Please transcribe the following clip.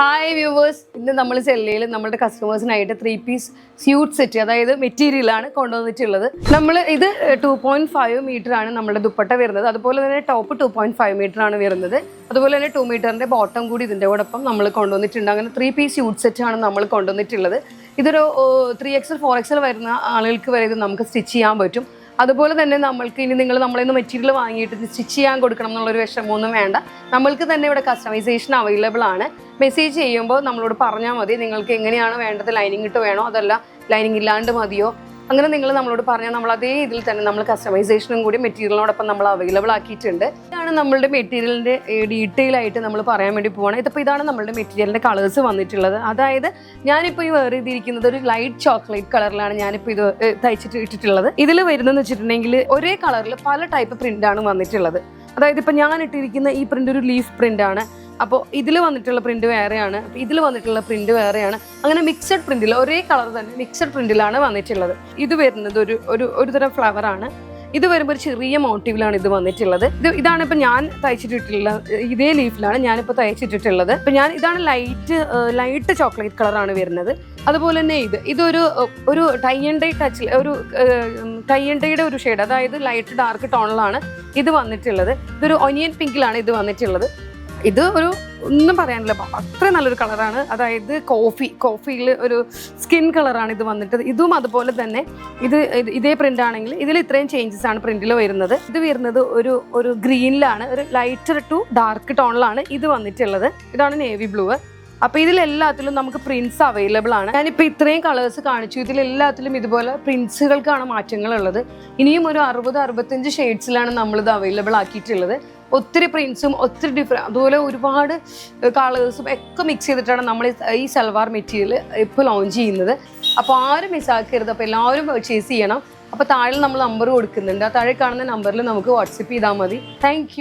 Hi viewers, ഇന്ന് നമ്മൾ സെല്ലയിൽ നമ്മുടെ കസ്റ്റമേഴ്സിനായിട്ട് 3-piece സ്യൂട്ട് സെറ്റ്, അതായത് മെറ്റീരിയലാണ് കൊണ്ടുവന്നിട്ടുള്ളത്. നമ്മൾ ഇത് 2.5 മീറ്റർ ആണ് നമ്മുടെ ദുപ്പട്ട വരുന്നത്. അതുപോലെ തന്നെ ടോപ്പ് 2.5 മീറ്റർ ആണ് വരുന്നത്. അതുപോലെ തന്നെ 2 മീറ്ററിന്റെ ബോട്ടം കൂടി ഇതിൻ്റെ കൂടൊപ്പം നമ്മൾ കൊണ്ടുവന്നിട്ടുണ്ട്. അങ്ങനെ 3-piece സ്യൂട്ട് സെറ്റ് ആണ് നമ്മൾ കൊണ്ടുവന്നിട്ടുള്ളത്. ഇതൊരു 3XL 4XL വരുന്ന ആളുകൾക്ക് വരെ ഇത് നമുക്ക് സ്റ്റിച്ച് ചെയ്യാൻ പറ്റും. അതുപോലെ തന്നെ നമ്മൾക്ക് ഇനി നിങ്ങൾ നമ്മളിൽ നിന്ന് മെറ്റീരിയൽ വാങ്ങിയിട്ട് സ്റ്റിച്ച് ചെയ്യാൻ കൊടുക്കണം എന്നുള്ളൊരു വിഷമമൊന്നും വേണ്ട. നമ്മൾക്ക് തന്നെ ഇവിടെ കസ്റ്റമൈസേഷൻ അവൈലബിൾ ആണ്. മെസ്സേജ് ചെയ്യുമ്പോൾ നമ്മളോട് പറഞ്ഞാൽ മതി നിങ്ങൾക്ക് എങ്ങനെയാണ് വേണ്ടത്, ലൈനിങ് ഇട്ട് വേണോ അതല്ല ലൈനിങ് ഇല്ലാണ്ട് മതിയോ, അങ്ങനെ നിങ്ങൾ നമ്മളോട് പറഞ്ഞാൽ നമ്മൾ അതേ ഇതിൽ തന്നെ നമ്മൾ കസ്റ്റമൈസേഷനും കൂടി മെറ്റീരിയലിനോടൊപ്പം നമ്മൾ അവൈലബിൾ ആക്കിയിട്ടുണ്ട്. ഇതാണ് നമ്മളുടെ മെറ്റീരിയലിൻ്റെ ഡീറ്റെയിൽ ആയിട്ട് നമ്മൾ പറയാൻ വേണ്ടി പോവാണ്. ഇതിപ്പോൾ ഇതാണ് നമ്മളുടെ മെറ്റീരിയലിൻ്റെ കളേഴ്സ് വന്നിട്ടുള്ളത്. അതായത് ഞാനിപ്പോൾ ഈ വേറെ ചെയ്തിരിക്കുന്നത് ഒരു ലൈറ്റ് ചോക്ലേറ്റ് കളറിലാണ് ഞാനിപ്പോൾ ഇത് തയ്ച്ചിട്ട് ഇട്ടിട്ടുള്ളത്. ഇതിൽ വരുന്നതെന്ന് വെച്ചിട്ടുണ്ടെങ്കിൽ ഒരേ കളറിൽ പല ടൈപ്പ് പ്രിൻ്റാണ് വന്നിട്ടുള്ളത്. അതായത് ഇപ്പോൾ ഞാൻ ഇട്ടിരിക്കുന്ന ഈ പ്രിൻ്റ് ഒരു ലീഫ് പ്രിൻ്റാണ്. അപ്പോൾ ഇതിൽ വന്നിട്ടുള്ള പ്രിന്റ് വേറെയാണ്, ഇതിൽ വന്നിട്ടുള്ള പ്രിന്റ് വേറെയാണ്. അങ്ങനെ മിക്സഡ് പ്രിന്റിൽ ഒരേ കളർ തന്നെ മിക്സഡ് പ്രിന്റിലാണ് വന്നിട്ടുള്ളത്. ഇത് വരുന്നത് ഒരു തരം ഫ്ലവർ ആണ്. ഇത് വരുമ്പോൾ ഒരു ചെറിയ മോട്ടീവിലാണ് ഇത് വന്നിട്ടുള്ളത്. ഇതാണ് ഇപ്പം ഞാൻ തയ്ച്ചിട്ടിട്ടുള്ളത്. ഇതേ ലീഫിലാണ് ഞാനിപ്പോൾ തയ്ച്ചിട്ടിട്ടുള്ളത്. ഇപ്പം ഇതാണ് ലൈറ്റ് ചോക്ലേറ്റ് കളറാണ് വരുന്നത്. അതുപോലെ തന്നെ ഇതൊരു ടൈ ആൻഡ് ഡൈ ടച്ചിൽ ഒരു ടൈ ആൻഡ് ഡൈയുടെ ഒരു ഷെയ്ഡ്, അതായത് ലൈറ്റ് ഡാർക്ക് ടോണിലാണ് ഇത് വന്നിട്ടുള്ളത്. ഇതൊരു ഒനിയൻ പിങ്കിലാണ് ഇത് വന്നിട്ടുള്ളത്. ഇത് ഒന്നും പറയാനില്ല, അത്രയും നല്ലൊരു കളറാണ്. അതായത് കോഫിയിൽ ഒരു സ്കിൻ കളറാണ് ഇത് വന്നിട്ട്. ഇതും അതുപോലെ തന്നെ ഇതേ പ്രിന്റ് ആണെങ്കിൽ ഇതിൽ ഇത്രയും ചേഞ്ചസ് ആണ് പ്രിന്റിൽ വരുന്നത്. ഇത് വരുന്നത് ഒരു ഗ്രീനിലാണ്, ഒരു ലൈറ്റർ ടു ഡാർക്ക് ടോണിലാണ് ഇത് വന്നിട്ടുള്ളത്. ഇതാണ് നേവി ബ്ലൂ. അപ്പോൾ ഇതിലെല്ലാത്തിലും നമുക്ക് പ്രിന്റ്സ് അവൈലബിൾ ആണ്. ഞാനിപ്പോൾ ഇത്രയും കളേഴ്സ് കാണിച്ചു. ഇതിലെല്ലാത്തിലും ഇതുപോലെ പ്രിന്റ്സുകൾക്കാണ് മാറ്റങ്ങളുള്ളത്. ഇനിയും ഒരു 60-65 ഷെയ്ഡ്സിലാണ് നമ്മളിത് അവൈലബിൾ ആക്കിയിട്ടുള്ളത്. ഒത്തിരി പ്രിന്റ്സും ഒത്തിരി ഡിഫറെൻറ്റ്, അതുപോലെ ഒരുപാട് കളേഴ്സും ഒക്കെ മിക്സ് ചെയ്തിട്ടാണ് നമ്മൾ ഈ സൽവാർ മെറ്റീരിയൽ ഇപ്പോൾ ലോഞ്ച് ചെയ്യുന്നത്. അപ്പോൾ ആരും മിസ്സാക്കരുത്. അപ്പോൾ എല്ലാവരും പർച്ചേസ് ചെയ്യണം. അപ്പോൾ താഴെ നമ്മൾ നമ്പർ കൊടുക്കുന്നുണ്ട്. ആ താഴെ കാണുന്ന നമ്പറിൽ നമുക്ക് വാട്സപ്പ് ചെയ്താൽ മതി. താങ്ക്